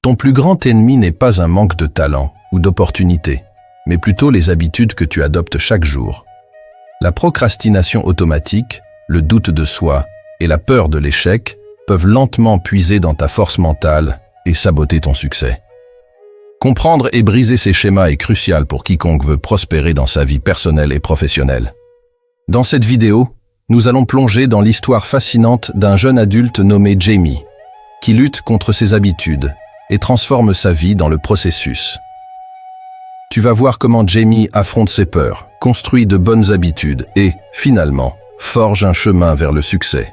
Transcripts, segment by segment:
Ton plus grand ennemi n'est pas un manque de talent ou d'opportunité, mais plutôt les habitudes que tu adoptes chaque jour. La procrastination automatique, le doute de soi et la peur de l'échec peuvent lentement puiser dans ta force mentale et saboter ton succès. Comprendre et briser ces schémas est crucial pour quiconque veut prospérer dans sa vie personnelle et professionnelle. Dans cette vidéo, nous allons plonger dans l'histoire fascinante d'un jeune adulte nommé Jamie, qui lutte contre ses habitudes et transforme sa vie dans le processus. Tu vas voir comment Jamie affronte ses peurs, construit de bonnes habitudes et, finalement, forge un chemin vers le succès.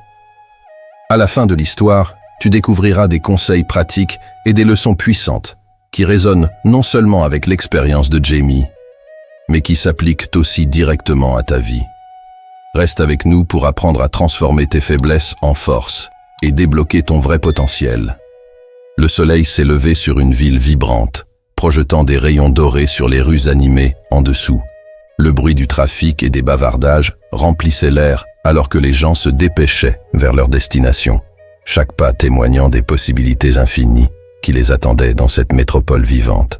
À la fin de l'histoire, tu découvriras des conseils pratiques et des leçons puissantes qui résonnent non seulement avec l'expérience de Jamie, mais qui s'appliquent aussi directement à ta vie. Reste avec nous pour apprendre à transformer tes faiblesses en force et débloquer ton vrai potentiel. Le soleil s'est levé sur une ville vibrante, projetant des rayons dorés sur les rues animées en dessous. Le bruit du trafic et des bavardages remplissait l'air alors que les gens se dépêchaient vers leur destination, chaque pas témoignant des possibilités infinies qui les attendaient dans cette métropole vivante.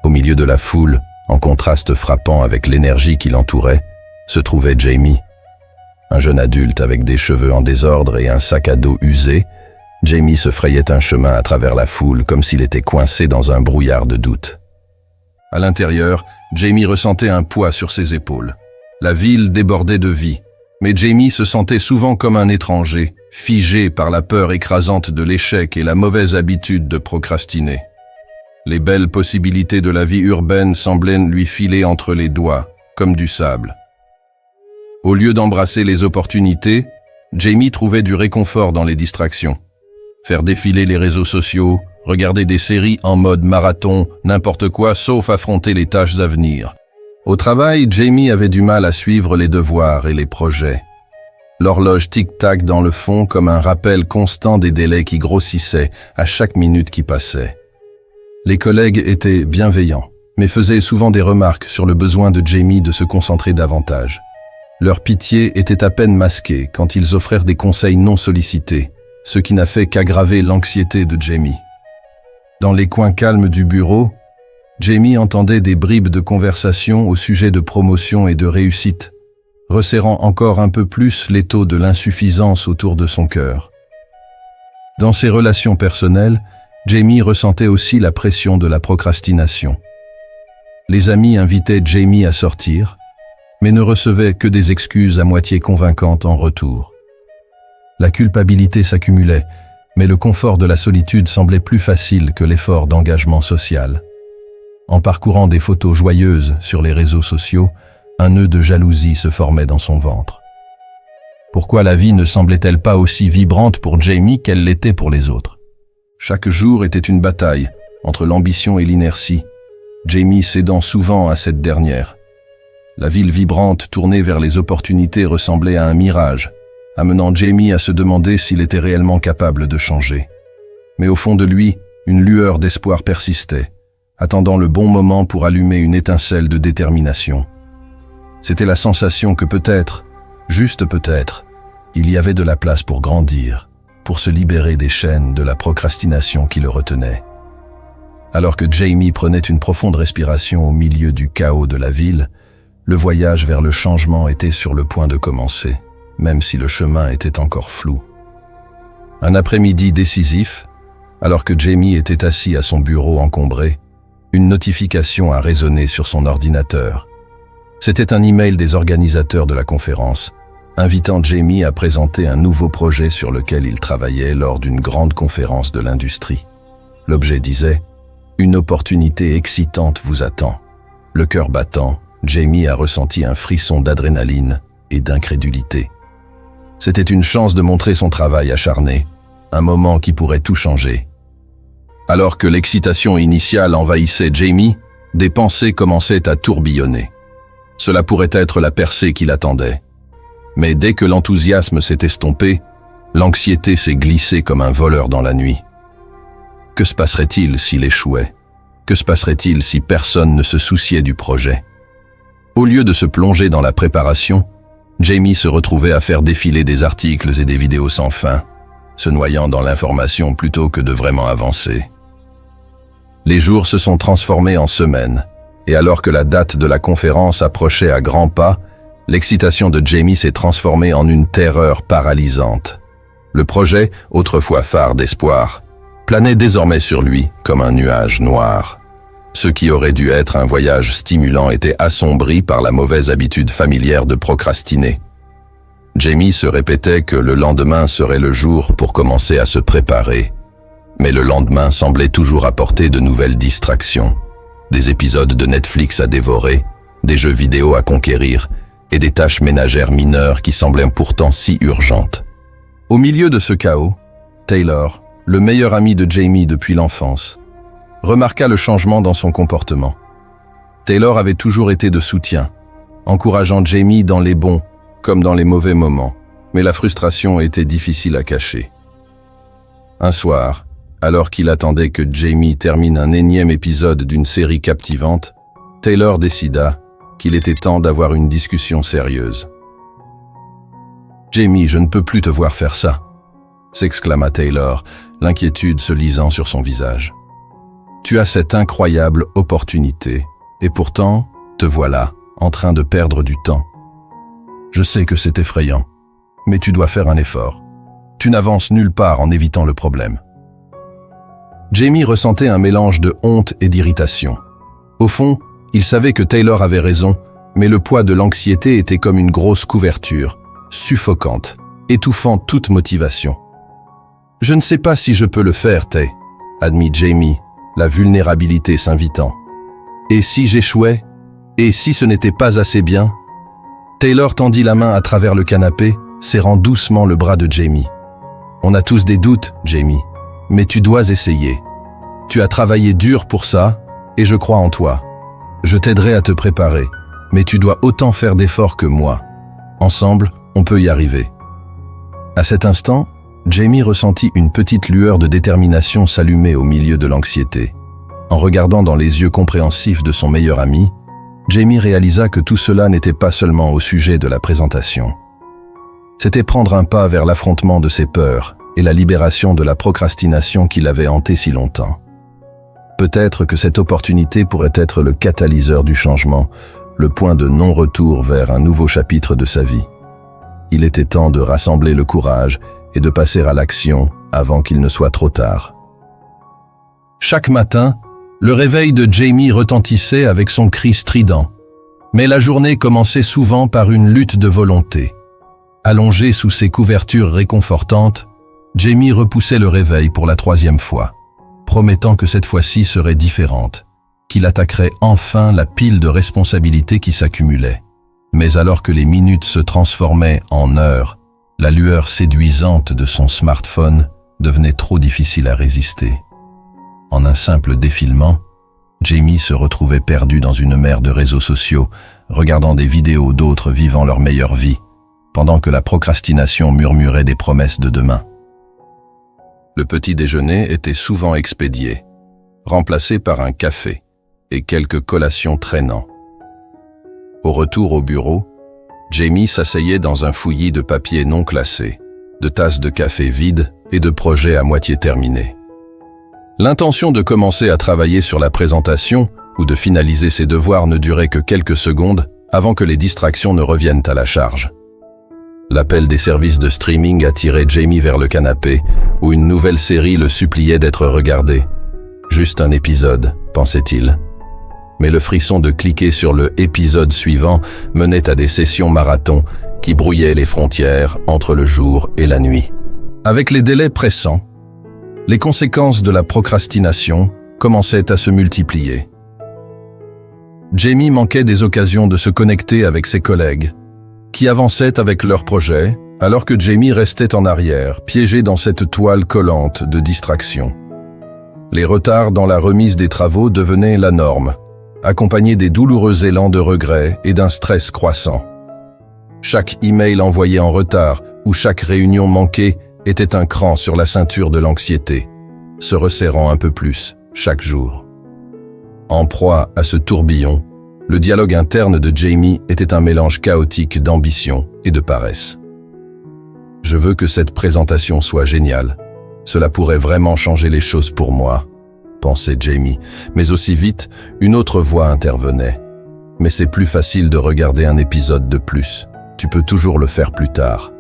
Au milieu de la foule, en contraste frappant avec l'énergie qui l'entourait, se trouvait Jamie. Un jeune adulte avec des cheveux en désordre et un sac à dos usé, Jamie se frayait un chemin à travers la foule comme s'il était coincé dans un brouillard de doute. À l'intérieur, Jamie ressentait un poids sur ses épaules. La ville débordait de vie, mais Jamie se sentait souvent comme un étranger, figé par la peur écrasante de l'échec et la mauvaise habitude de procrastiner. Les belles possibilités de la vie urbaine semblaient lui filer entre les doigts, comme du sable. Au lieu d'embrasser les opportunités, Jamie trouvait du réconfort dans les distractions. Faire défiler les réseaux sociaux, regarder des séries en mode marathon, n'importe quoi sauf affronter les tâches à venir. Au travail, Jamie avait du mal à suivre les devoirs et les projets. L'horloge tic-tac dans le fond comme un rappel constant des délais qui grossissaient à chaque minute qui passait. Les collègues étaient bienveillants, mais faisaient souvent des remarques sur le besoin de Jamie de se concentrer davantage. Leur pitié était à peine masquée quand ils offrirent des conseils non sollicités, ce qui n'a fait qu'aggraver l'anxiété de Jamie. Dans les coins calmes du bureau, Jamie entendait des bribes de conversation au sujet de promotion et de réussite, resserrant encore un peu plus l'étau de l'insuffisance autour de son cœur. Dans ses relations personnelles, Jamie ressentait aussi la pression de la procrastination. Les amis invitaient Jamie à sortir, mais ne recevaient que des excuses à moitié convaincantes en retour. La culpabilité s'accumulait, mais le confort de la solitude semblait plus facile que l'effort d'engagement social. En parcourant des photos joyeuses sur les réseaux sociaux, un nœud de jalousie se formait dans son ventre. Pourquoi la vie ne semblait-elle pas aussi vibrante pour Jamie qu'elle l'était pour les autres? Chaque jour était une bataille entre l'ambition et l'inertie, Jamie cédant souvent à cette dernière. La ville vibrante tournée vers les opportunités ressemblait à un mirage, amenant Jamie à se demander s'il était réellement capable de changer. Mais au fond de lui, une lueur d'espoir persistait, attendant le bon moment pour allumer une étincelle de détermination. C'était la sensation que peut-être, juste peut-être, il y avait de la place pour grandir, pour se libérer des chaînes de la procrastination qui le retenait. Alors que Jamie prenait une profonde respiration au milieu du chaos de la ville, le voyage vers le changement était sur le point de commencer, même si le chemin était encore flou. Un après-midi décisif, alors que Jamie était assis à son bureau encombré, une notification a résonné sur son ordinateur. C'était un email des organisateurs de la conférence, invitant Jamie à présenter un nouveau projet sur lequel il travaillait lors d'une grande conférence de l'industrie. L'objet disait « Une opportunité excitante vous attend ». Le cœur battant, Jamie a ressenti un frisson d'adrénaline et d'incrédulité. C'était une chance de montrer son travail acharné, un moment qui pourrait tout changer. Alors que l'excitation initiale envahissait Jamie, des pensées commençaient à tourbillonner. Cela pourrait être la percée qui l'attendait. Mais dès que l'enthousiasme s'est estompé, l'anxiété s'est glissée comme un voleur dans la nuit. Que se passerait-il s'il échouait? Que se passerait-il si personne ne se souciait du projet? Au lieu de se plonger dans la préparation, Jamie se retrouvait à faire défiler des articles et des vidéos sans fin. se noyant dans l'information plutôt que de vraiment avancer. Les jours se sont transformés en semaines, et alors que la date de la conférence approchait à grands pas, l'excitation de Jamie s'est transformée en une terreur paralysante. Le projet, autrefois phare d'espoir, planait désormais sur lui comme un nuage noir. Ce qui aurait dû être un voyage stimulant était assombri par la mauvaise habitude familière de procrastiner. Jamie se répétait que le lendemain serait le jour pour commencer à se préparer. Mais le lendemain semblait toujours apporter de nouvelles distractions. Des épisodes de Netflix à dévorer, des jeux vidéo à conquérir et des tâches ménagères mineures qui semblaient pourtant si urgentes. Au milieu de ce chaos, Taylor, le meilleur ami de Jamie depuis l'enfance, remarqua le changement dans son comportement. Taylor avait toujours été de soutien, encourageant Jamie dans les bons comme dans les mauvais moments, mais la frustration était difficile à cacher. Un soir, alors qu'il attendait que Jamie termine un énième épisode d'une série captivante, Taylor décida qu'il était temps d'avoir une discussion sérieuse. « Jamie, je ne peux plus te voir faire ça !» s'exclama Taylor, l'inquiétude se lisant sur son visage. « Tu as cette incroyable opportunité, et pourtant, te voilà, en train de perdre du temps. Je sais que c'est effrayant, mais tu dois faire un effort. Tu n'avances nulle part en évitant le problème. » Jamie ressentait un mélange de honte et d'irritation. Au fond, il savait que Taylor avait raison, mais le poids de l'anxiété était comme une grosse couverture, suffocante, étouffant toute motivation. « Je ne sais pas si je peux le faire, Tay, » admit Jamie, la vulnérabilité s'invitant. « Et si j'échouais? Et si ce n'était pas assez bien ?» Taylor tendit la main à travers le canapé, serrant doucement le bras de Jamie. « On a tous des doutes, Jamie, mais tu dois essayer. Tu as travaillé dur pour ça, et je crois en toi. Je t'aiderai à te préparer, mais tu dois autant faire d'efforts que moi. Ensemble, on peut y arriver. » À cet instant, Jamie ressentit une petite lueur de détermination s'allumer au milieu de l'anxiété. En regardant dans les yeux compréhensifs de son meilleur ami, Jamie réalisa que tout cela n'était pas seulement au sujet de la présentation. C'était prendre un pas vers l'affrontement de ses peurs et la libération de la procrastination qui l'avait hanté si longtemps. Peut-être que cette opportunité pourrait être le catalyseur du changement, le point de non-retour vers un nouveau chapitre de sa vie. Il était temps de rassembler le courage et de passer à l'action avant qu'il ne soit trop tard. Chaque matin, le réveil de Jamie retentissait avec son cri strident. Mais la journée commençait souvent par une lutte de volonté. Allongé sous ses couvertures réconfortantes, Jamie repoussait le réveil pour la 3e fois, promettant que cette fois-ci serait différente, qu'il attaquerait enfin la pile de responsabilités qui s'accumulait. Mais alors que les minutes se transformaient en heures, la lueur séduisante de son smartphone devenait trop difficile à résister. En un simple défilement, Jamie se retrouvait perdu dans une mer de réseaux sociaux, regardant des vidéos d'autres vivant leur meilleure vie, pendant que la procrastination murmurait des promesses de demain. Le petit déjeuner était souvent expédié, remplacé par un café et quelques collations traînant. Au retour au bureau, Jamie s'asseyait dans un fouillis de papiers non classés, de tasses de café vides et de projets à moitié terminés. L'intention de commencer à travailler sur la présentation ou de finaliser ses devoirs ne durait que quelques secondes avant que les distractions ne reviennent à la charge. L'appel des services de streaming attirait Jamie vers le canapé, où une nouvelle série le suppliait d'être regardée. Juste un épisode, pensait-il. Mais le frisson de cliquer sur le épisode suivant menait à des sessions marathon qui brouillaient les frontières entre le jour et la nuit. Avec les délais pressants, les conséquences de la procrastination commençaient à se multiplier. Jamie manquait des occasions de se connecter avec ses collègues, qui avançaient avec leurs projets, alors que Jamie restait en arrière, piégé dans cette toile collante de distraction. Les retards dans la remise des travaux devenaient la norme, accompagnés des douloureux élans de regret et d'un stress croissant. Chaque email envoyé en retard ou chaque réunion manquée était un cran sur la ceinture de l'anxiété, se resserrant un peu plus chaque jour. En proie à ce tourbillon, le dialogue interne de Jamie était un mélange chaotique d'ambition et de paresse. « Je veux que cette présentation soit géniale. Cela pourrait vraiment changer les choses pour moi, pensait Jamie. Mais aussi vite, une autre voix intervenait. Mais c'est plus facile de regarder un épisode de plus. Tu peux toujours le faire plus tard.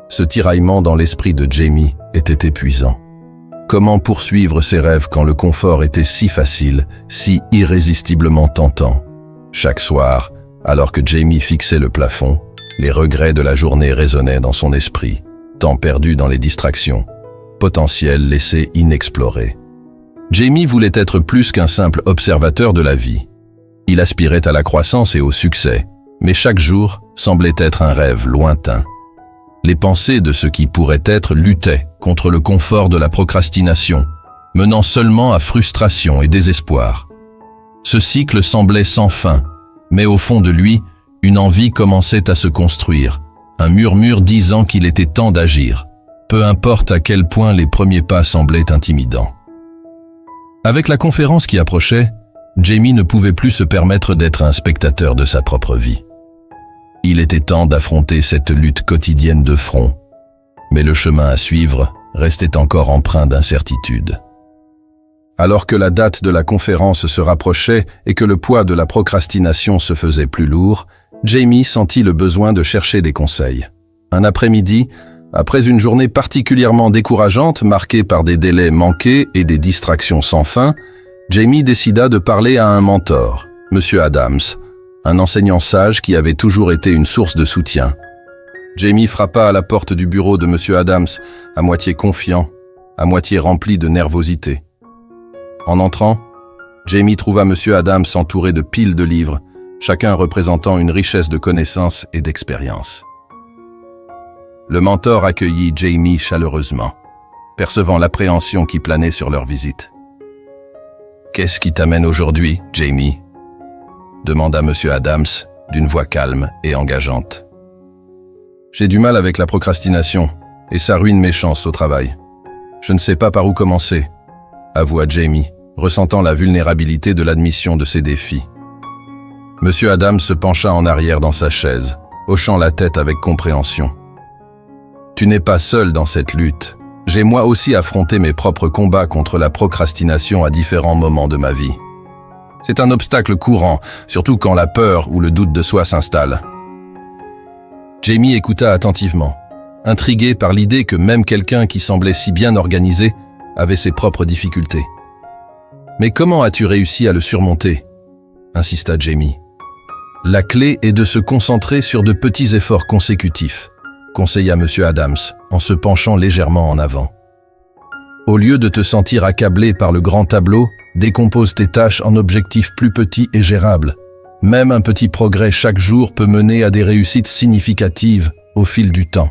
Ce tiraillement dans l'esprit de Jamie était épuisant. Comment poursuivre ses rêves quand le confort était si facile, si irrésistiblement tentant? Chaque soir, alors que Jamie fixait le plafond, les regrets de la journée résonnaient dans son esprit, temps perdu dans les distractions, potentiel laissé inexploré. Jamie voulait être plus qu'un simple observateur de la vie. Il aspirait à la croissance et au succès, mais chaque jour semblait être un rêve lointain. Les pensées de ce qui pourrait être luttaient contre le confort de la procrastination, menant seulement à frustration et désespoir. Ce cycle semblait sans fin, mais au fond de lui, une envie commençait à se construire, un murmure disant qu'il était temps d'agir, peu importe à quel point les premiers pas semblaient intimidants. Avec la conférence qui approchait, Jamie ne pouvait plus se permettre d'être un spectateur de sa propre vie. Il était temps d'affronter cette lutte quotidienne de front, mais le chemin à suivre restait encore empreint d'incertitude. Alors que la date de la conférence se rapprochait et que le poids de la procrastination se faisait plus lourd, Jamie sentit le besoin de chercher des conseils. Un après-midi, après une journée particulièrement décourageante marquée par des délais manqués et des distractions sans fin, Jamie décida de parler à un mentor, M. Adams, un enseignant sage qui avait toujours été une source de soutien. Jamie frappa à la porte du bureau de M. Adams, à moitié confiant, à moitié rempli de nervosité. En entrant, Jamie trouva M. Adams entouré de piles de livres, chacun représentant une richesse de connaissances et d'expérience. Le mentor accueillit Jamie chaleureusement, percevant l'appréhension qui planait sur leur visite. « Qu'est-ce qui t'amène aujourd'hui, Jamie ?» demanda M. Adams, d'une voix calme et engageante. « J'ai du mal avec la procrastination, et ça ruine mes chances au travail. Je ne sais pas par où commencer, » avoua Jamie, ressentant la vulnérabilité de l'admission de ses défis. M. Adams se pencha en arrière dans sa chaise, hochant la tête avec compréhension. « Tu n'es pas seul dans cette lutte. J'ai moi aussi affronté mes propres combats contre la procrastination à différents moments de ma vie. C'est un obstacle courant, surtout quand la peur ou le doute de soi s'installe. » Jamie écouta attentivement, intrigué par l'idée que même quelqu'un qui semblait si bien organisé avait ses propres difficultés. « Mais comment as-tu réussi à le surmonter ?» insista Jamie. « La clé est de se concentrer sur de petits efforts consécutifs, » conseilla M. Adams, en se penchant légèrement en avant. « Au lieu de te sentir accablé par le grand tableau, décompose tes tâches en objectifs plus petits et gérables. Même un petit progrès chaque jour peut mener à des réussites significatives au fil du temps. »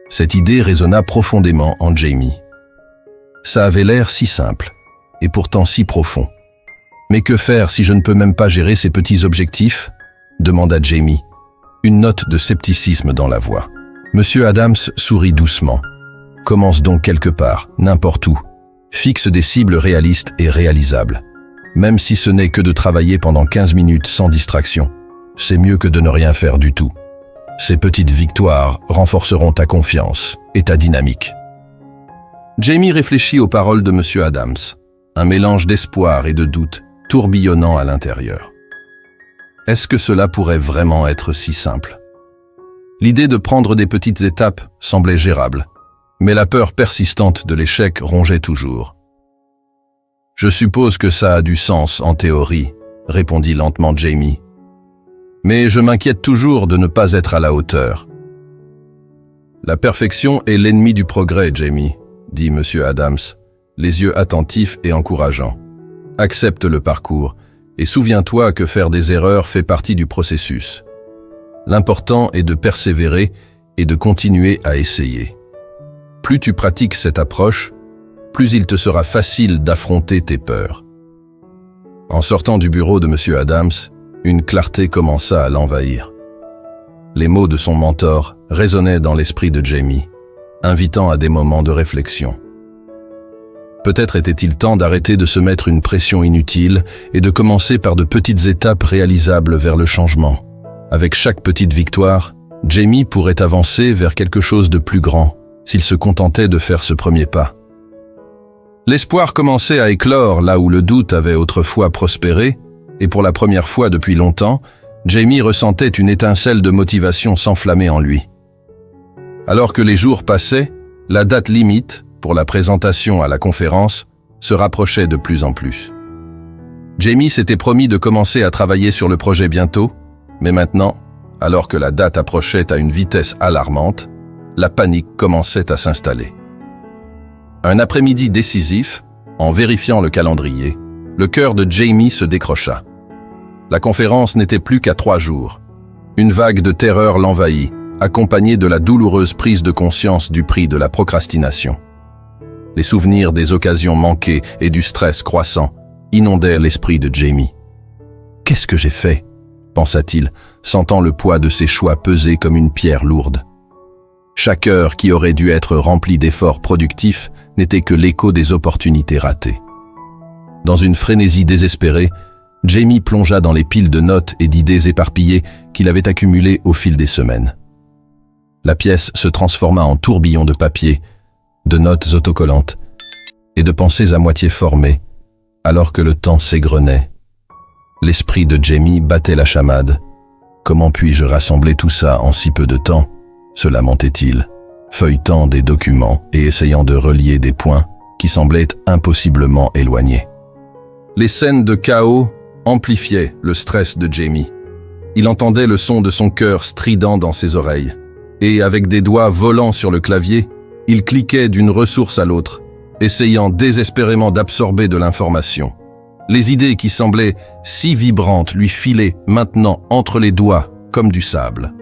Cette idée résonna profondément en Jamie. Ça avait l'air si simple, et pourtant si profond. « Mais que faire si je ne peux même pas gérer ces petits objectifs ?» demanda Jamie, une note de scepticisme dans la voix. Monsieur Adams sourit doucement. « Commence donc quelque part, n'importe où. Fixe des cibles réalistes et réalisables. Même si ce n'est que de travailler pendant 15 minutes sans distraction, c'est mieux que de ne rien faire du tout. Ces petites victoires renforceront ta confiance et ta dynamique. » Jamie réfléchit aux paroles de M. Adams, un mélange d'espoir et de doute tourbillonnant à l'intérieur. Est-ce que cela pourrait vraiment être si simple? L'idée de prendre des petites étapes semblait gérable, mais la peur persistante de l'échec rongeait toujours. « Je suppose que ça a du sens en théorie, » répondit lentement Jamie. « Mais je m'inquiète toujours de ne pas être à la hauteur. »« La perfection est l'ennemi du progrès, Jamie, » dit M. Adams, les yeux attentifs et encourageants. « Accepte le parcours et souviens-toi que faire des erreurs fait partie du processus. L'important est de persévérer et de continuer à essayer. Plus tu pratiques cette approche, plus il te sera facile d'affronter tes peurs. » En sortant du bureau de M. Adams, une clarté commença à l'envahir. Les mots de son mentor résonnaient dans l'esprit de Jamie, invitant à des moments de réflexion. Peut-être était-il temps d'arrêter de se mettre une pression inutile et de commencer par de petites étapes réalisables vers le changement. Avec chaque petite victoire, Jamie pourrait avancer vers quelque chose de plus grand s'il se contentait de faire ce premier pas. L'espoir commençait à éclore là où le doute avait autrefois prospéré, et pour la première fois depuis longtemps, Jamie ressentait une étincelle de motivation s'enflammer en lui. Alors que les jours passaient, la date limite pour la présentation à la conférence se rapprochait de plus en plus. Jamie s'était promis de commencer à travailler sur le projet bientôt, mais maintenant, alors que la date approchait à une vitesse alarmante, la panique commençait à s'installer. Un après-midi décisif, en vérifiant le calendrier, le cœur de Jamie se décrocha. La conférence n'était plus qu'à 3 jours. Une vague de terreur l'envahit, accompagnée de la douloureuse prise de conscience du prix de la procrastination. Les souvenirs des occasions manquées et du stress croissant inondèrent l'esprit de Jamie. « Qu'est-ce que j'ai fait ?» pensa-t-il, sentant le poids de ses choix peser comme une pierre lourde. Chaque heure qui aurait dû être remplie d'efforts productifs n'était que l'écho des opportunités ratées. Dans une frénésie désespérée, Jamie plongea dans les piles de notes et d'idées éparpillées qu'il avait accumulées au fil des semaines. La pièce se transforma en tourbillon de papier, de notes autocollantes et de pensées à moitié formées, alors que le temps s'égrenait. L'esprit de Jamie battait la chamade. Comment puis-je rassembler tout ça en si peu de temps ? Se lamentait-il, feuilletant des documents et essayant de relier des points qui semblaient impossiblement éloignés. Les scènes de chaos amplifiaient le stress de Jamie. Il entendait le son de son cœur strident dans ses oreilles, et avec des doigts volants sur le clavier, il cliquait d'une ressource à l'autre, essayant désespérément d'absorber de l'information. Les idées qui semblaient si vibrantes lui filaient maintenant entre les doigts comme du sable.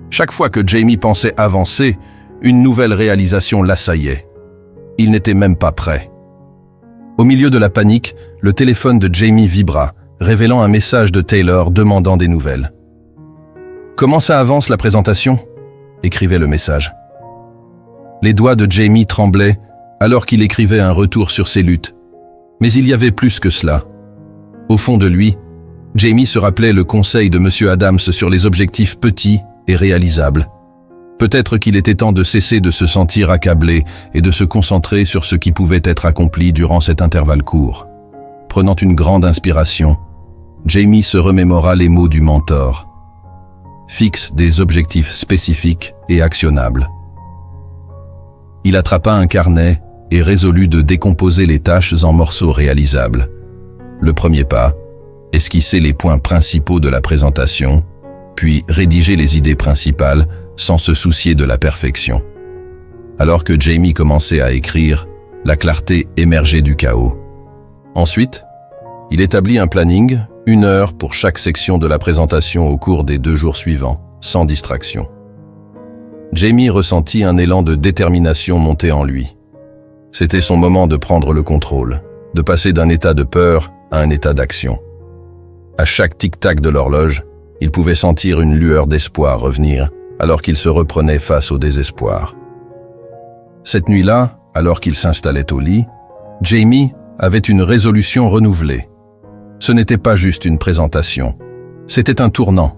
Chaque fois que Jamie pensait avancer, une nouvelle réalisation l'assaillait. Il n'était même pas prêt. Au milieu de la panique, le téléphone de Jamie vibra, révélant un message de Taylor demandant des nouvelles. « Comment ça avance la présentation ?» écrivait le message. Les doigts de Jamie tremblaient alors qu'il écrivait un retour sur ses luttes. Mais il y avait plus que cela. Au fond de lui, Jamie se rappelait le conseil de M. Adams sur les objectifs petits et réalisables. Peut-être qu'il était temps de cesser de se sentir accablé et de se concentrer sur ce qui pouvait être accompli durant cet intervalle court. Prenant une grande inspiration, Jamie se remémora les mots du mentor. Fixe des objectifs spécifiques et actionnables. Il attrapa un carnet et résolut de décomposer les tâches en morceaux réalisables. Le premier pas, esquisser les points principaux de la présentation, puis rédiger les idées principales sans se soucier de la perfection. Alors que Jamie commençait à écrire, la clarté émergeait du chaos. Ensuite, il établit un planning, 1 heure pour chaque section de la présentation au cours des 2 jours suivants, sans distraction. Jamie ressentit un élan de détermination monter en lui. C'était son moment de prendre le contrôle, de passer d'un état de peur à un état d'action. À chaque tic-tac de l'horloge, il pouvait sentir une lueur d'espoir revenir, alors qu'il se reprenait face au désespoir. Cette nuit-là, alors qu'il s'installait au lit, Jamie avait une résolution renouvelée. Ce n'était pas juste une présentation, c'était un tournant.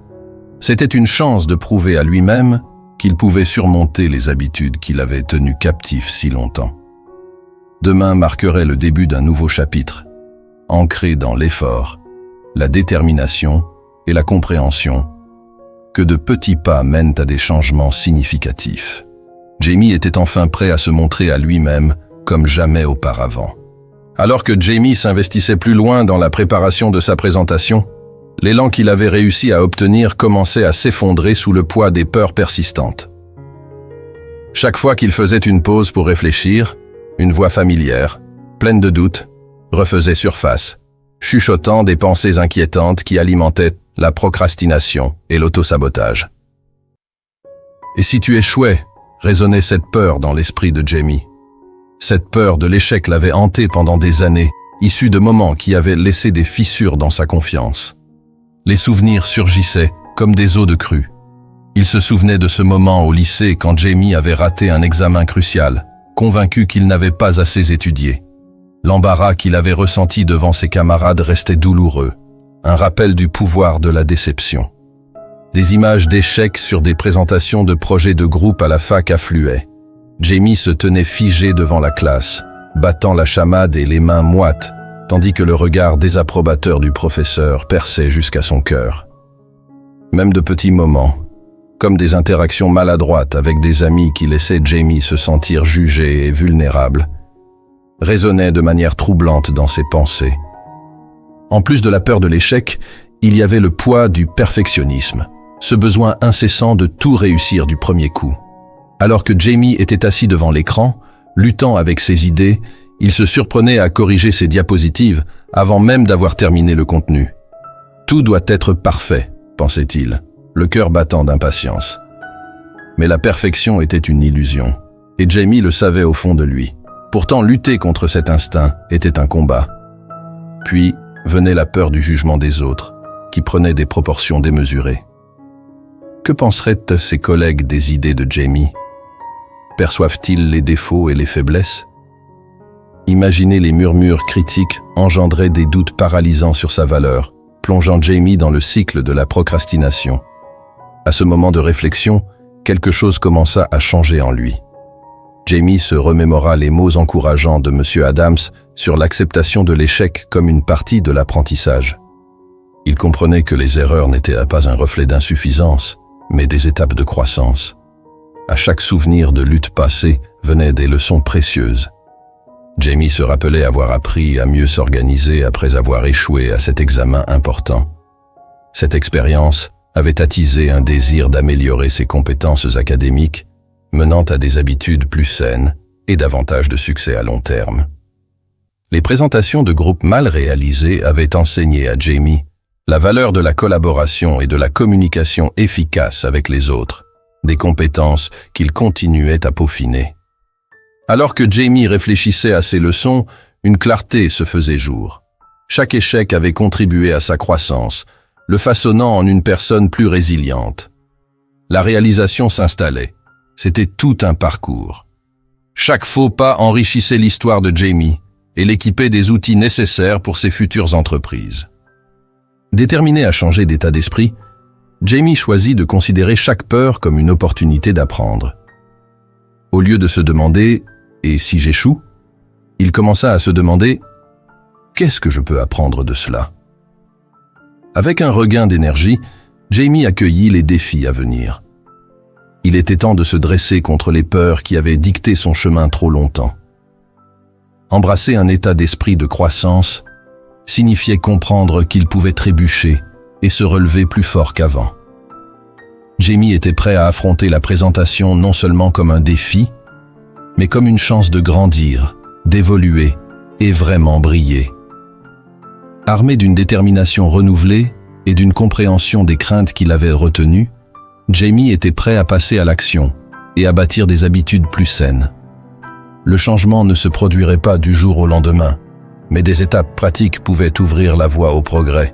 C'était une chance de prouver à lui-même qu'il pouvait surmonter les habitudes qui l'avaient tenu captif si longtemps. Demain marquerait le début d'un nouveau chapitre, ancré dans l'effort, la détermination et la compréhension que de petits pas mènent à des changements significatifs. Jamie était enfin prêt à se montrer à lui-même comme jamais auparavant. Alors que Jamie s'investissait plus loin dans la préparation de sa présentation, l'élan qu'il avait réussi à obtenir commençait à s'effondrer sous le poids des peurs persistantes. Chaque fois qu'il faisait une pause pour réfléchir, une voix familière, pleine de doutes, refaisait surface, chuchotant des pensées inquiétantes qui alimentaient la procrastination et l'autosabotage. « Et si tu échouais ?» résonnait cette peur dans l'esprit de Jamie. Cette peur de l'échec l'avait hanté pendant des années, issue de moments qui avaient laissé des fissures dans sa confiance. Les souvenirs surgissaient comme des eaux de crue. Il se souvenait de ce moment au lycée quand Jamie avait raté un examen crucial, convaincu qu'il n'avait pas assez étudié. L'embarras qu'il avait ressenti devant ses camarades restait douloureux, un rappel du pouvoir de la déception. Des images d'échecs sur des présentations de projets de groupe à la fac affluaient. Jamie se tenait figé devant la classe, battant la chamade et les mains moites, tandis que le regard désapprobateur du professeur perçait jusqu'à son cœur. Même de petits moments, comme des interactions maladroites avec des amis qui laissaient Jamie se sentir jugé et vulnérable, résonnaient de manière troublante dans ses pensées. En plus de la peur de l'échec, il y avait le poids du perfectionnisme, ce besoin incessant de tout réussir du premier coup. Alors que Jamie était assis devant l'écran, luttant avec ses idées, il se surprenait à corriger ses diapositives avant même d'avoir terminé le contenu. Tout doit être parfait, pensait-il, le cœur battant d'impatience. Mais la perfection était une illusion, et Jamie le savait au fond de lui. Pourtant, lutter contre cet instinct était un combat. Puis venait la peur du jugement des autres, qui prenait des proportions démesurées. Que penseraient ses collègues des idées de Jamie? Perçoivent-ils les défauts et les faiblesses? Imaginer les murmures critiques engendrait des doutes paralysants sur sa valeur, plongeant Jamie dans le cycle de la procrastination. À ce moment de réflexion, quelque chose commença à changer en lui. Jamie se remémora les mots encourageants de M. Adams sur l'acceptation de l'échec comme une partie de l'apprentissage. Il comprenait que les erreurs n'étaient pas un reflet d'insuffisance, mais des étapes de croissance. À chaque souvenir de lutte passée venaient des leçons précieuses. Jamie se rappelait avoir appris à mieux s'organiser après avoir échoué à cet examen important. Cette expérience avait attisé un désir d'améliorer ses compétences académiques, menant à des habitudes plus saines et davantage de succès à long terme. Les présentations de groupes mal réalisées avaient enseigné à Jamie la valeur de la collaboration et de la communication efficace avec les autres, des compétences qu'il continuait à peaufiner. Alors que Jamie réfléchissait à ses leçons, une clarté se faisait jour. Chaque échec avait contribué à sa croissance, le façonnant en une personne plus résiliente. La réalisation s'installait. C'était tout un parcours. Chaque faux pas enrichissait l'histoire de Jamie et l'équipait des outils nécessaires pour ses futures entreprises. Déterminé à changer d'état d'esprit, Jamie choisit de considérer chaque peur comme une opportunité d'apprendre. Au lieu de se demander « et si j'échoue ?», il commença à se demander « qu'est-ce que je peux apprendre de cela ?» Avec un regain d'énergie, Jamie accueillit les défis à venir. Il était temps de se dresser contre les peurs qui avaient dicté son chemin trop longtemps. Embrasser un état d'esprit de croissance signifiait comprendre qu'il pouvait trébucher et se relever plus fort qu'avant. Jamie était prêt à affronter la présentation non seulement comme un défi, mais comme une chance de grandir, d'évoluer et vraiment briller. Armé d'une détermination renouvelée et d'une compréhension des craintes qu'il avait retenues, Jamie était prêt à passer à l'action et à bâtir des habitudes plus saines. Le changement ne se produirait pas du jour au lendemain, mais des étapes pratiques pouvaient ouvrir la voie au progrès.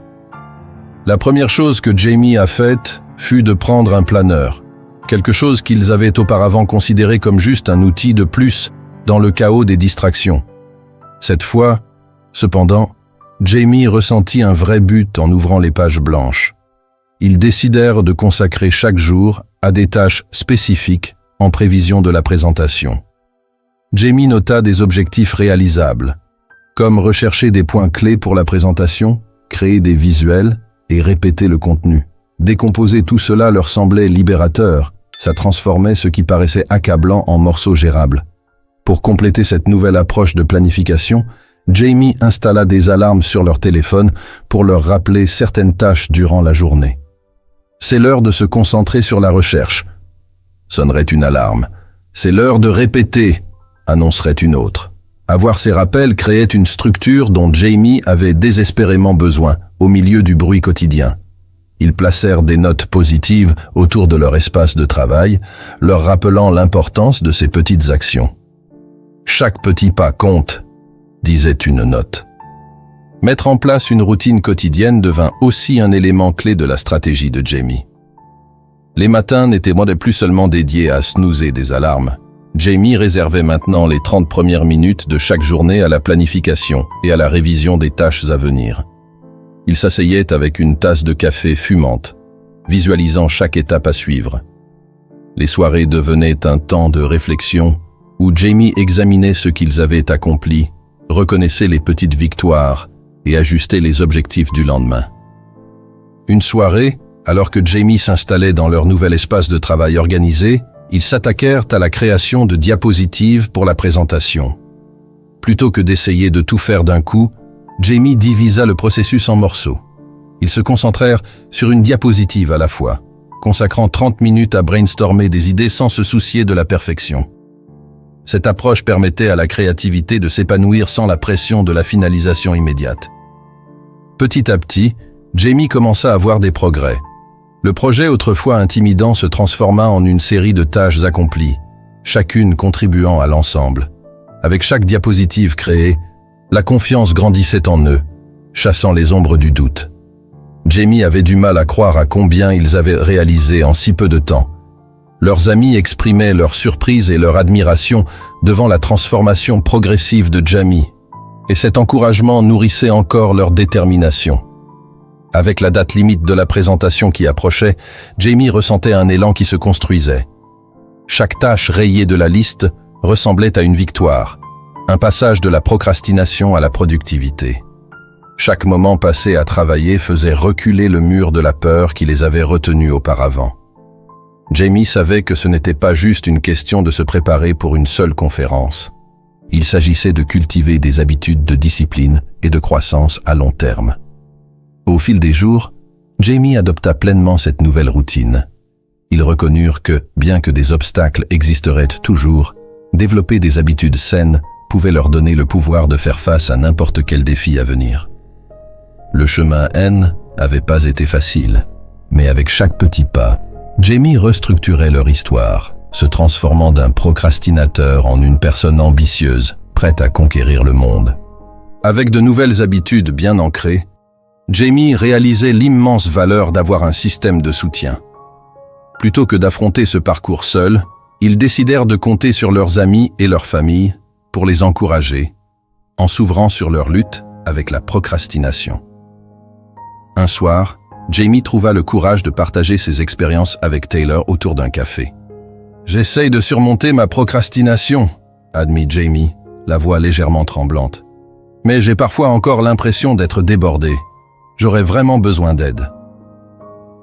La première chose que Jamie a faite fut de prendre un planeur, quelque chose qu'ils avaient auparavant considéré comme juste un outil de plus dans le chaos des distractions. Cette fois, cependant, Jamie ressentit un vrai but en ouvrant les pages blanches. Ils décidèrent de consacrer chaque jour à des tâches spécifiques en prévision de la présentation. Jamie nota des objectifs réalisables, comme rechercher des points clés pour la présentation, créer des visuels et répéter le contenu. Décomposer tout cela leur semblait libérateur, ça transformait ce qui paraissait accablant en morceaux gérables. Pour compléter cette nouvelle approche de planification, Jamie installa des alarmes sur leur téléphone pour leur rappeler certaines tâches durant la journée. C'est l'heure de se concentrer sur la recherche, sonnerait une alarme. C'est l'heure de répéter, annoncerait une autre. Avoir ces rappels créait une structure dont Jamie avait désespérément besoin au milieu du bruit quotidien. Ils placèrent des notes positives autour de leur espace de travail, leur rappelant l'importance de ces petites actions. Chaque petit pas compte, disait une note. Mettre en place une routine quotidienne devint aussi un élément clé de la stratégie de Jamie. Les matins n'étaient plus seulement dédiés à snoozer des alarmes. Jamie réservait maintenant les 30 premières minutes de chaque journée à la planification et à la révision des tâches à venir. Il s'asseyait avec une tasse de café fumante, visualisant chaque étape à suivre. Les soirées devenaient un temps de réflexion où Jamie examinait ce qu'ils avaient accompli, reconnaissait les petites victoires et ajustait les objectifs du lendemain. Une soirée, alors que Jamie s'installait dans leur nouvel espace de travail organisé, ils s'attaquèrent à la création de diapositives pour la présentation. Plutôt que d'essayer de tout faire d'un coup, Jamie divisa le processus en morceaux. Ils se concentrèrent sur une diapositive à la fois, consacrant 30 minutes à brainstormer des idées sans se soucier de la perfection. Cette approche permettait à la créativité de s'épanouir sans la pression de la finalisation immédiate. Petit à petit, Jamie commença à voir des progrès. Le projet autrefois intimidant se transforma en une série de tâches accomplies, chacune contribuant à l'ensemble. Avec chaque diapositive créée, la confiance grandissait en eux, chassant les ombres du doute. Jamie avait du mal à croire à combien ils avaient réalisé en si peu de temps. Leurs amis exprimaient leur surprise et leur admiration devant la transformation progressive de Jamie, et cet encouragement nourrissait encore leur détermination. Avec la date limite de la présentation qui approchait, Jamie ressentait un élan qui se construisait. Chaque tâche rayée de la liste ressemblait à une victoire, un passage de la procrastination à la productivité. Chaque moment passé à travailler faisait reculer le mur de la peur qui les avait retenus auparavant. Jamie savait que ce n'était pas juste une question de se préparer pour une seule conférence. Il s'agissait de cultiver des habitudes de discipline et de croissance à long terme. Au fil des jours, Jamie adopta pleinement cette nouvelle routine. Ils reconnurent que, bien que des obstacles existeraient toujours, développer des habitudes saines pouvait leur donner le pouvoir de faire face à n'importe quel défi à venir. Le chemin N avait pas été facile, mais avec chaque petit pas, Jamie restructurait leur histoire, se transformant d'un procrastinateur en une personne ambitieuse, prête à conquérir le monde. Avec de nouvelles habitudes bien ancrées, Jamie réalisait l'immense valeur d'avoir un système de soutien. Plutôt que d'affronter ce parcours seuls, ils décidèrent de compter sur leurs amis et leur famille pour les encourager, en s'ouvrant sur leur lutte avec la procrastination. Un soir, Jamie trouva le courage de partager ses expériences avec Taylor autour d'un café. « J'essaye de surmonter ma procrastination », admit Jamie, la voix légèrement tremblante. « Mais j'ai parfois encore l'impression d'être débordé. J'aurais vraiment besoin d'aide. »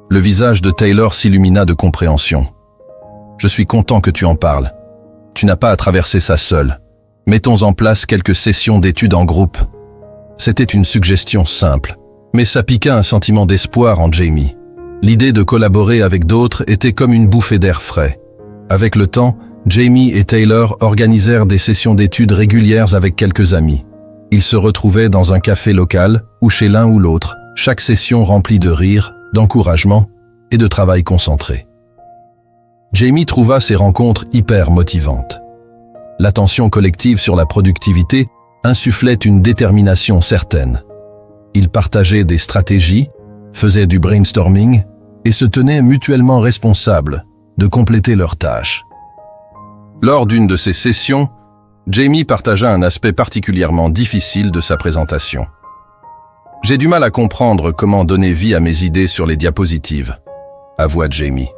Le visage de Taylor s'illumina de compréhension. « Je suis content que tu en parles. Tu n'as pas à traverser ça seul. Mettons en place quelques sessions d'études en groupe. » C'était une suggestion simple, mais ça piqua un sentiment d'espoir en Jamie. L'idée de collaborer avec d'autres était comme une bouffée d'air frais. Avec le temps, Jamie et Taylor organisèrent des sessions d'études régulières avec quelques amis. Ils se retrouvaient dans un café local ou chez l'un ou l'autre, chaque session remplie de rires, d'encouragement et de travail concentré. Jamie trouva ces rencontres hyper motivantes. L'attention collective sur la productivité insufflait une détermination certaine. Ils partageaient des stratégies, faisaient du brainstorming et se tenaient mutuellement responsables de compléter leurs tâches. Lors d'une de ces sessions, Jamie partagea un aspect particulièrement difficile de sa présentation. « J'ai du mal à comprendre comment donner vie à mes idées sur les diapositives », avoua Jamie.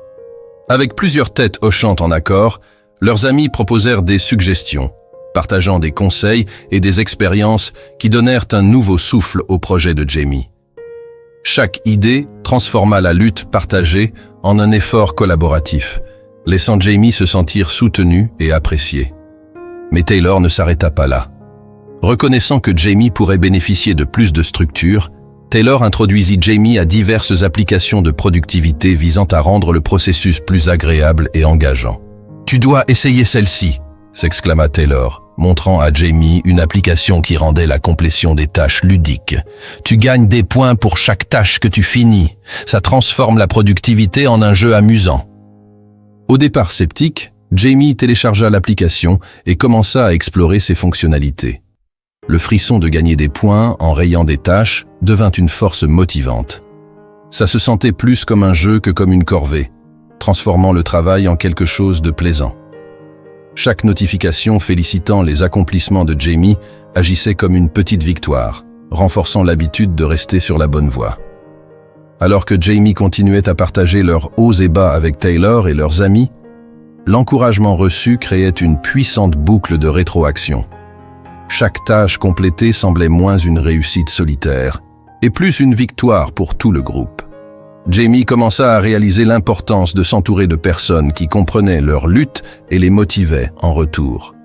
Avec plusieurs têtes hochantes en accord, leurs amis proposèrent des suggestions, partageant des conseils et des expériences qui donnèrent un nouveau souffle au projet de Jamie. Chaque idée transforma la lutte partagée en un effort collaboratif, laissant Jamie se sentir soutenu et apprécié. Mais Taylor ne s'arrêta pas là. Reconnaissant que Jamie pourrait bénéficier de plus de structure, Taylor introduisit Jamie à diverses applications de productivité visant à rendre le processus plus agréable et engageant. « Tu dois essayer celle-ci !» s'exclama Taylor, montrant à Jamie une application qui rendait la complétion des tâches ludique. « Tu gagnes des points pour chaque tâche que tu finis. Ça transforme la productivité en un jeu amusant. » Au départ sceptique, Jamie téléchargea l'application et commença à explorer ses fonctionnalités. Le frisson de gagner des points en rayant des tâches devint une force motivante. Ça se sentait plus comme un jeu que comme une corvée, transformant le travail en quelque chose de plaisant. Chaque notification félicitant les accomplissements de Jamie agissait comme une petite victoire, renforçant l'habitude de rester sur la bonne voie. Alors que Jamie continuait à partager leurs hauts et bas avec Taylor et leurs amis, l'encouragement reçu créait une puissante boucle de rétroaction. Chaque tâche complétée semblait moins une réussite solitaire, et plus une victoire pour tout le groupe. Jamie commença à réaliser l'importance de s'entourer de personnes qui comprenaient leur lutte et les motivaient en retour.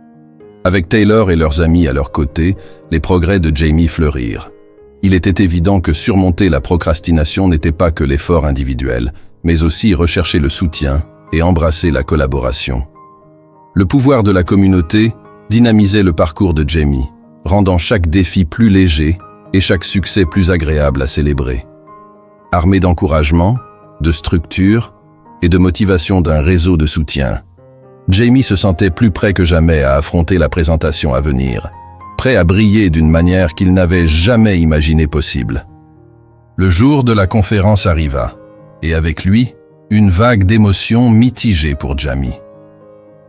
Avec Taylor et leurs amis à leur côté, les progrès de Jamie fleurirent. Il était évident que surmonter la procrastination n'était pas que l'effort individuel, mais aussi rechercher le soutien et embrasser la collaboration. Le pouvoir de la communauté dynamisait le parcours de Jamie, rendant chaque défi plus léger et chaque succès plus agréable à célébrer. Armé d'encouragement, de structure et de motivation d'un réseau de soutien, Jamie se sentait plus prêt que jamais à affronter la présentation à venir, prêt à briller d'une manière qu'il n'avait jamais imaginée possible. Le jour de la conférence arriva, et avec lui, une vague d'émotions mitigées pour Jamie.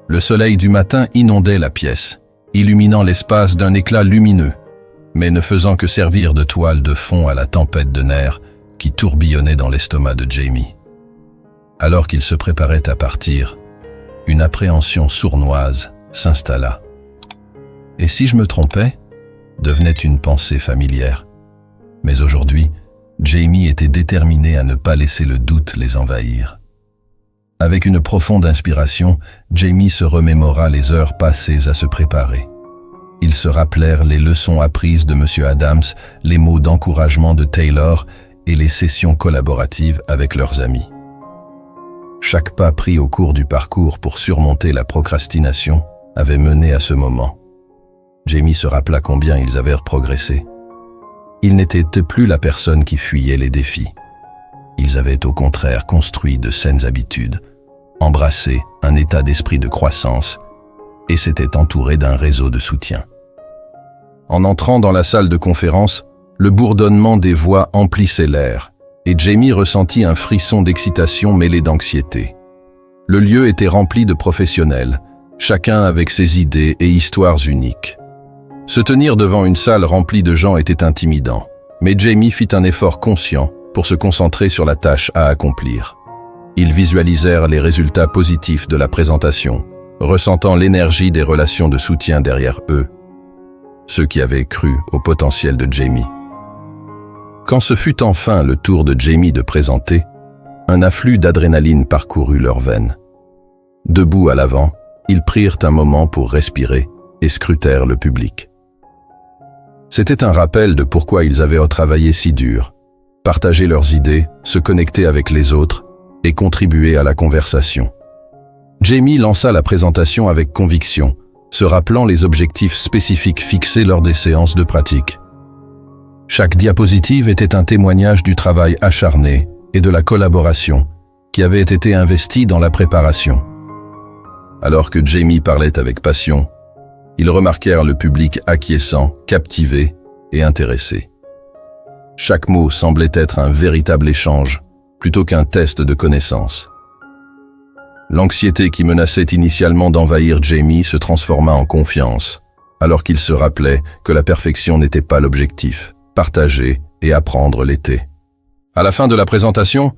Le soleil du matin inondait la pièce, illuminant l'espace d'un éclat lumineux, mais ne faisant que servir de toile de fond à la tempête de nerfs qui tourbillonnait dans l'estomac de Jamie. Alors qu'il se préparait à partir, une appréhension sournoise s'installa. Et si je me trompais, devenait une pensée familière. Mais aujourd'hui, Jamie était déterminé à ne pas laisser le doute les envahir. Avec une profonde inspiration, Jamie se remémora les heures passées à se préparer. Ils se rappelèrent les leçons apprises de M. Adams, les mots d'encouragement de Taylor et les sessions collaboratives avec leurs amis. Chaque pas pris au cours du parcours pour surmonter la procrastination avait mené à ce moment. Jamie se rappela combien ils avaient progressé. Ils n'étaient plus la personne qui fuyait les défis. Ils avaient au contraire construit de saines habitudes, embrassé un état d'esprit de croissance et s'étaient entourés d'un réseau de soutien. En entrant dans la salle de conférence, le bourdonnement des voix emplissait l'air, et Jamie ressentit un frisson d'excitation mêlé d'anxiété. Le lieu était rempli de professionnels, chacun avec ses idées et histoires uniques. Se tenir devant une salle remplie de gens était intimidant, mais Jamie fit un effort conscient pour se concentrer sur la tâche à accomplir. Ils visualisèrent les résultats positifs de la présentation, ressentant l'énergie des relations de soutien derrière eux, ceux qui avaient cru au potentiel de Jamie. Quand ce fut enfin le tour de Jamie de présenter, un afflux d'adrénaline parcourut leurs veines. Debout à l'avant, ils prirent un moment pour respirer et scrutèrent le public. C'était un rappel de pourquoi ils avaient travaillé si dur, partager leurs idées, se connecter avec les autres et contribuer à la conversation. Jamie lança la présentation avec conviction, se rappelant les objectifs spécifiques fixés lors des séances de pratique. Chaque diapositive était un témoignage du travail acharné et de la collaboration qui avait été investi dans la préparation. Alors que Jamie parlait avec passion, ils remarquèrent le public acquiescent, captivé et intéressé. Chaque mot semblait être un véritable échange, plutôt qu'un test de connaissance. L'anxiété qui menaçait initialement d'envahir Jamie se transforma en confiance, alors qu'il se rappelait que la perfection n'était pas l'objectif. Partager et apprendre l'était. À la fin de la présentation,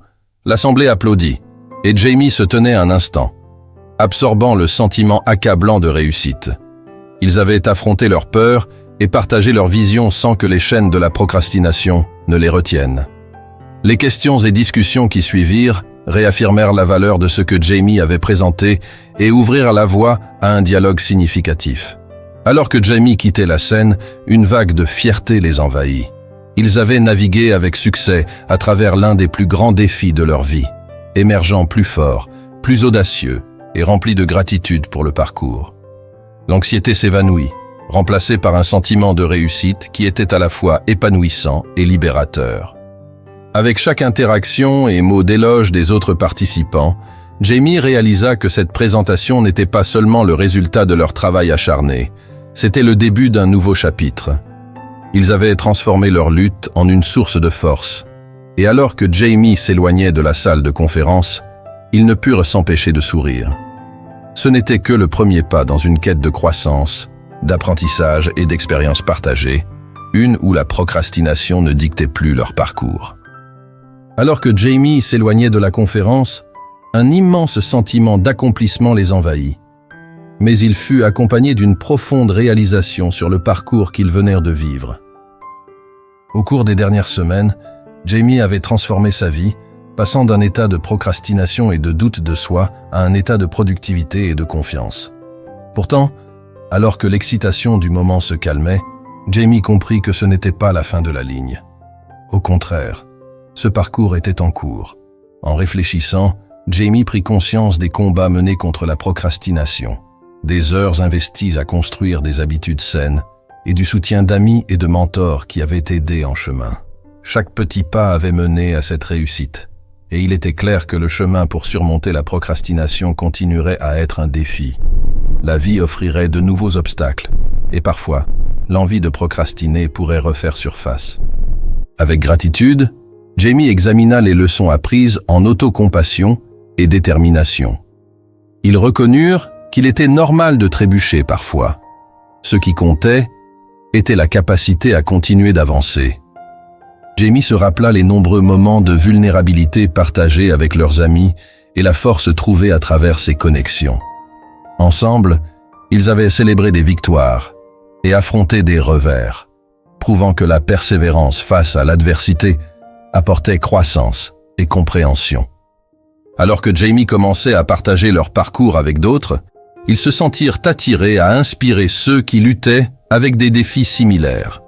l'assemblée applaudit, et Jamie se tenait un instant, absorbant le sentiment accablant de réussite. Ils avaient affronté leur peur et partagé leur vision sans que les chaînes de la procrastination ne les retiennent. Les questions et discussions qui suivirent réaffirmèrent la valeur de ce que Jamie avait présenté et ouvrirent la voie à un dialogue significatif. Alors que Jamie quittait la scène, une vague de fierté les envahit. Ils avaient navigué avec succès à travers l'un des plus grands défis de leur vie, émergeant plus forts, plus audacieux et remplis de gratitude pour le parcours. L'anxiété s'évanouit, remplacée par un sentiment de réussite qui était à la fois épanouissant et libérateur. Avec chaque interaction et mot d'éloge des autres participants, Jamie réalisa que cette présentation n'était pas seulement le résultat de leur travail acharné, c'était le début d'un nouveau chapitre. Ils avaient transformé leur lutte en une source de force, et alors que Jamie s'éloignait de la salle de conférence, ils ne purent s'empêcher de sourire. Ce n'était que le premier pas dans une quête de croissance, d'apprentissage et d'expériences partagées, une où la procrastination ne dictait plus leur parcours. Alors que Jamie s'éloignait de la conférence, un immense sentiment d'accomplissement les envahit. Mais il fut accompagné d'une profonde réalisation sur le parcours qu'ils venèrent de vivre. Au cours des dernières semaines, Jamie avait transformé sa vie, passant d'un état de procrastination et de doute de soi à un état de productivité et de confiance. Pourtant, alors que l'excitation du moment se calmait, Jamie comprit que ce n'était pas la fin de la ligne. Au contraire, ce parcours était en cours. En réfléchissant, Jamie prit conscience des combats menés contre la procrastination, des heures investies à construire des habitudes saines et du soutien d'amis et de mentors qui avaient aidé en chemin. Chaque petit pas avait mené à cette réussite, et il était clair que le chemin pour surmonter la procrastination continuerait à être un défi. La vie offrirait de nouveaux obstacles, et parfois, l'envie de procrastiner pourrait refaire surface. Avec gratitude, Jamie examina les leçons apprises en autocompassion et détermination. Ils reconnurent qu'il était normal de trébucher parfois. Ce qui comptait était la capacité à continuer d'avancer. Jamie se rappela les nombreux moments de vulnérabilité partagés avec leurs amis et la force trouvée à travers ces connexions. Ensemble, ils avaient célébré des victoires et affronté des revers, prouvant que la persévérance face à l'adversité apportait croissance et compréhension. Alors que Jamie commençait à partager leur parcours avec d'autres, ils se sentirent attirés à inspirer ceux qui luttaient avec des défis similaires.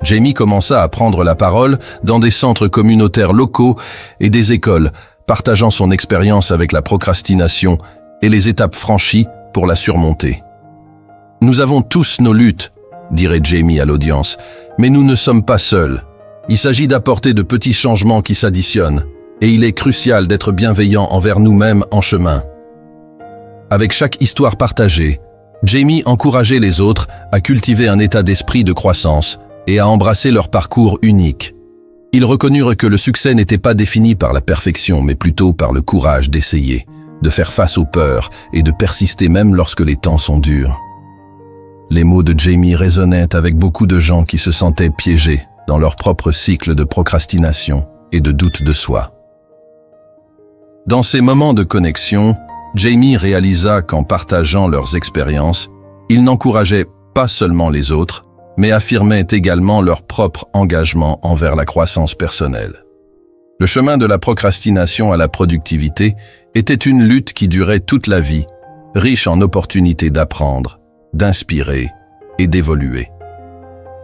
Jamie commença à prendre la parole dans des centres communautaires locaux et des écoles, partageant son expérience avec la procrastination et les étapes franchies pour la surmonter. « Nous avons tous nos luttes », dirait Jamie à l'audience, « mais nous ne sommes pas seuls. Il s'agit d'apporter de petits changements qui s'additionnent, et il est crucial d'être bienveillant envers nous-mêmes en chemin. » Avec chaque histoire partagée, Jamie encourageait les autres à cultiver un état d'esprit de croissance et à embrasser leur parcours unique. Ils reconnurent que le succès n'était pas défini par la perfection, mais plutôt par le courage d'essayer, de faire face aux peurs et de persister même lorsque les temps sont durs. Les mots de Jamie résonnaient avec beaucoup de gens qui se sentaient piégés dans leur propre cycle de procrastination et de doute de soi. Dans ces moments de connexion, Jamie réalisa qu'en partageant leurs expériences, ils n'encourageaient pas seulement les autres, mais affirmaient également leur propre engagement envers la croissance personnelle. Le chemin de la procrastination à la productivité était une lutte qui durait toute la vie, riche en opportunités d'apprendre, d'inspirer et d'évoluer.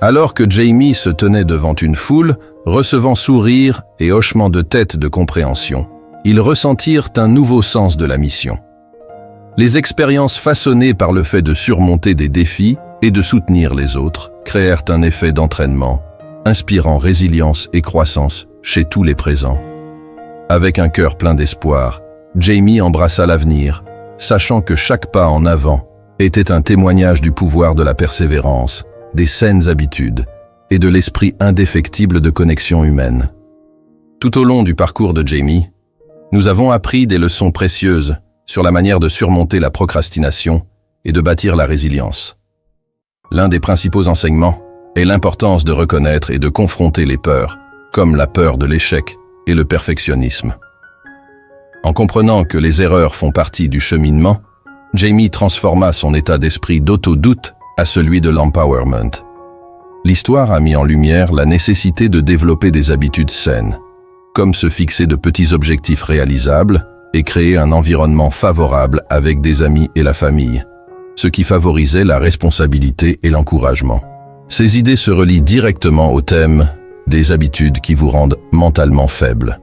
Alors que Jamie se tenait devant une foule, recevant sourires et hochements de tête de compréhension, ils ressentirent un nouveau sens de la mission. Les expériences façonnées par le fait de surmonter des défis et de soutenir les autres créèrent un effet d'entraînement, inspirant résilience et croissance chez tous les présents. Avec un cœur plein d'espoir, Jamie embrassa l'avenir, sachant que chaque pas en avant était un témoignage du pouvoir de la persévérance, des saines habitudes et de l'esprit indéfectible de connexion humaine. Tout au long du parcours de Jamie, nous avons appris des leçons précieuses sur la manière de surmonter la procrastination et de bâtir la résilience. L'un des principaux enseignements est l'importance de reconnaître et de confronter les peurs, comme la peur de l'échec et le perfectionnisme. En comprenant que les erreurs font partie du cheminement, Jamie transforma son état d'esprit d'auto-doute à celui de l'empowerment. L'histoire a mis en lumière la nécessité de développer des habitudes saines, comme se fixer de petits objectifs réalisables et créer un environnement favorable avec des amis et la famille, ce qui favorisait la responsabilité et l'encouragement. Ces idées se relient directement au thème des habitudes qui vous rendent mentalement faible.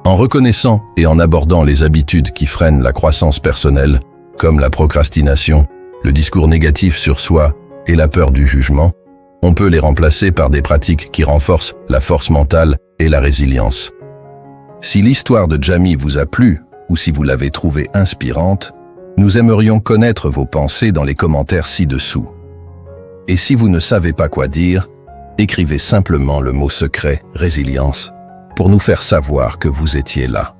En reconnaissant et en abordant les habitudes qui freinent la croissance personnelle, comme la procrastination, le discours négatif sur soi et la peur du jugement, on peut les remplacer par des pratiques qui renforcent la force mentale et la résilience. Si l'histoire de Jamie vous a plu ou si vous l'avez trouvée inspirante, nous aimerions connaître vos pensées dans les commentaires ci-dessous. Et si vous ne savez pas quoi dire, écrivez simplement le mot secret « résilience » pour nous faire savoir que vous étiez là.